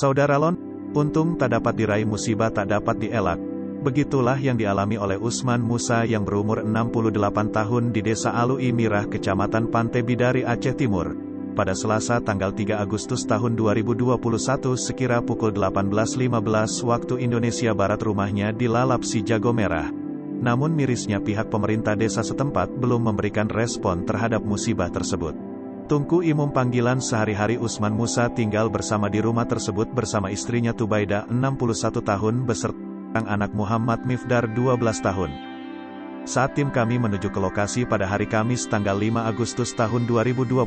Saudaralon, untung tak dapat diraih musibah tak dapat dielak. Begitulah yang dialami oleh Usman Musa yang berumur 68 tahun di Desa Alui Mirah, Kecamatan Pantai Bidari, Aceh Timur. Pada Selasa tanggal 3 Agustus tahun 2021 sekira pukul 18.15 waktu Indonesia Barat rumahnya dilalap si jago merah. Namun mirisnya pihak pemerintah desa setempat belum memberikan respon terhadap musibah tersebut. Tunku Imum panggilan sehari-hari Usman Musa tinggal bersama di rumah tersebut bersama istrinya Tubaida 61 tahun beserta anak Muhammad Mifdar 12 tahun. Saat tim kami menuju ke lokasi pada hari Kamis tanggal 5 Agustus tahun 2021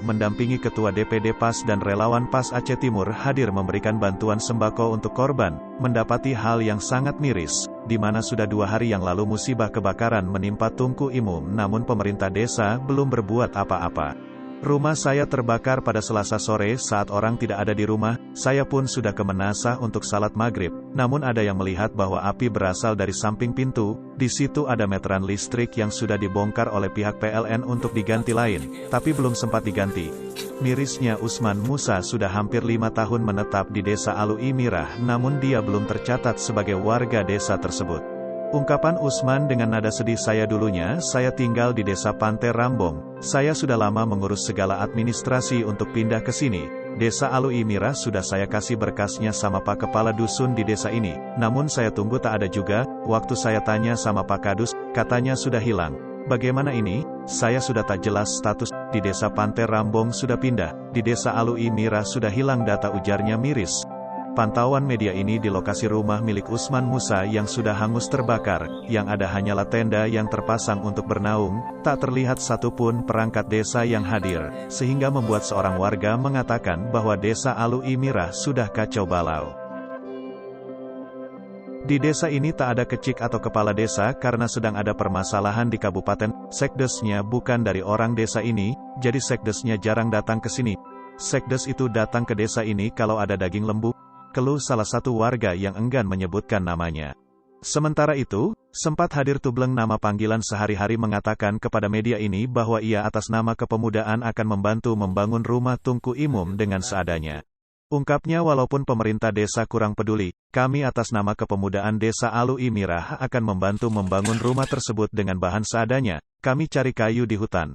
mendampingi Ketua DPD PAS dan relawan PAS Aceh Timur hadir memberikan bantuan sembako untuk korban, mendapati hal yang sangat miris, di mana sudah 2 hari yang lalu musibah kebakaran menimpa Tunku Imum namun pemerintah desa belum berbuat apa-apa. Rumah saya terbakar pada Selasa sore saat orang tidak ada di rumah, saya pun sudah ke Menasah untuk salat maghrib, namun ada yang melihat bahwa api berasal dari samping pintu, di situ ada meteran listrik yang sudah dibongkar oleh pihak PLN untuk diganti lain, tapi belum sempat diganti. Mirisnya Usman Musa sudah hampir 5 tahun menetap di Desa Alui Mirah namun dia belum tercatat sebagai warga desa tersebut. Ungkapan Usman dengan nada sedih, saya dulunya, saya tinggal di Desa Pantai Rambong, saya sudah lama mengurus segala administrasi untuk pindah ke sini, Desa Alui Mirah sudah saya kasih berkasnya sama Pak Kepala Dusun di desa ini, namun saya tunggu tak ada juga, waktu saya tanya sama Pak Kadus, katanya sudah hilang. Bagaimana ini? Saya sudah tak jelas status, di Desa Pantai Rambong sudah pindah, di Desa Alui Mirah sudah hilang data, ujarnya miris. Pantauan media ini di lokasi rumah milik Usman Musa yang sudah hangus terbakar, yang ada hanyalah tenda yang terpasang untuk bernaung, tak terlihat satupun perangkat desa yang hadir, sehingga membuat seorang warga mengatakan bahwa Desa Alui Mirah sudah kacau balau. Di desa ini tak ada kecik atau kepala desa karena sedang ada permasalahan di kabupaten, sekdesnya bukan dari orang desa ini, jadi sekdesnya jarang datang ke sini. Sekdes itu datang ke desa ini kalau ada daging lembu, keluh salah satu warga yang enggan menyebutkan namanya. Sementara itu, sempat hadir Tubleng nama panggilan sehari-hari mengatakan kepada media ini bahwa ia atas nama kepemudaan akan membantu membangun rumah Tunku Imum dengan seadanya. Ungkapnya, walaupun pemerintah desa kurang peduli, kami atas nama kepemudaan Desa Alui Mirah akan membantu membangun rumah tersebut dengan bahan seadanya, kami cari kayu di hutan.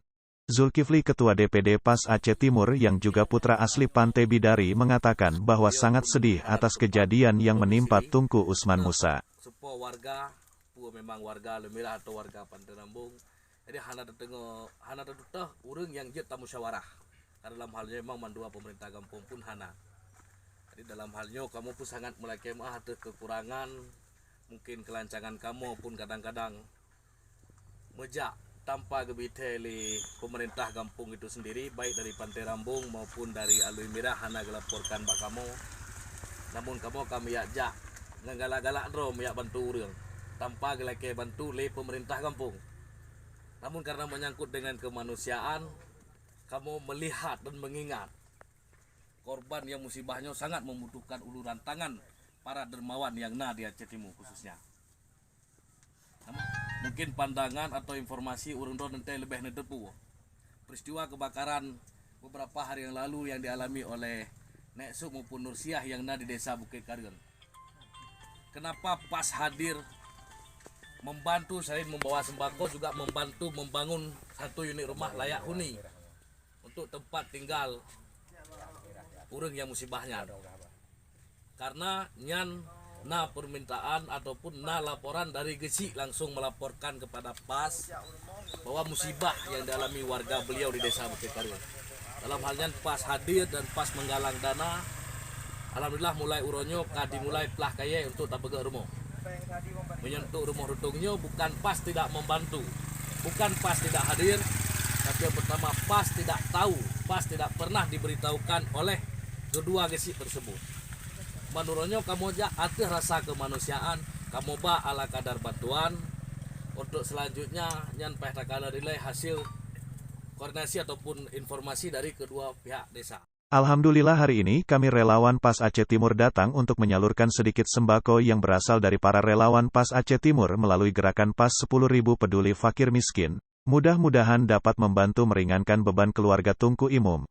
Zulkifli, Ketua DPD PAS Aceh Timur yang juga putra asli Pantai Bidari, mengatakan bahwa sangat sedih atas kejadian yang menimpa Tunku Usman Musa. Semua warga, memang warga Lemira atau warga Pantai Rambung, jadi hana teteh urang yang jet musyawarah. Dalam halnya memang mandua pemerintah kampung pun hana. Jadi dalam halnya kamu pun sangat mulai kemah ada kekurangan, mungkin kelancangan kamu pun kadang-kadang mejak tanpa gebiteli pemerintah kampung itu sendiri, baik dari Pantai Rambung maupun dari Alui Mirah hana gelaporkan bak kamu. Namun kamu kami ajak ngegalak-galak drom ya bantu urang tanpa gelake bantu le pemerintah kampung. Namun karena menyangkut dengan kemanusiaan, kamu melihat dan mengingat korban yang musibahnya sangat membutuhkan uluran tangan para dermawan yang di Aceh Timur khususnya. Mungkin pandangan atau informasi urang nanti lebih nedepu. Peristiwa kebakaran beberapa hari yang lalu yang dialami oleh Nek Suk maupun Nursiah yang di desa Bukit Kargen. Kenapa PAS hadir membantu selain membawa sembako juga membantu membangun satu unit rumah layak huni untuk tempat tinggal urang yang musibahnya. Karena nyan permintaan ataupun laporan dari Gesi langsung melaporkan kepada PAS bahwa musibah yang dialami warga beliau di desa Bukit Kargen. Dalam halnya PAS hadir dan PAS menggalang dana. Alhamdulillah mulai uronyo dimulai pelah kaya untuk tabega rumah. Menyentuh rumah rutungnya bukan PAS tidak membantu, bukan PAS tidak hadir, tapi yang pertama PAS tidak tahu, PAS tidak pernah diberitahukan oleh kedua Gesi tersebut. Menurutnya kamu aja ada rasa kemanusiaan, kamu ala kadar bantuan untuk selanjutnya nyan pihak nilai hasil koordinasi ataupun informasi dari kedua pihak desa. Alhamdulillah hari ini kami relawan PAS Aceh Timur datang untuk menyalurkan sedikit sembako yang berasal dari para relawan PAS Aceh Timur melalui gerakan PAS 10.000 peduli fakir miskin. Mudah-mudahan dapat membantu meringankan beban keluarga Tunku Imum.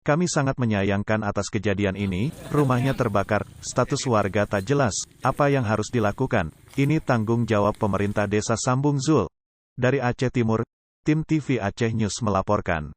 Kami sangat menyayangkan atas kejadian ini, rumahnya terbakar, status warga tak jelas, apa yang harus dilakukan, ini tanggung jawab pemerintah desa Sambung Zul. Dari Aceh Timur, tim TV Aceh News melaporkan.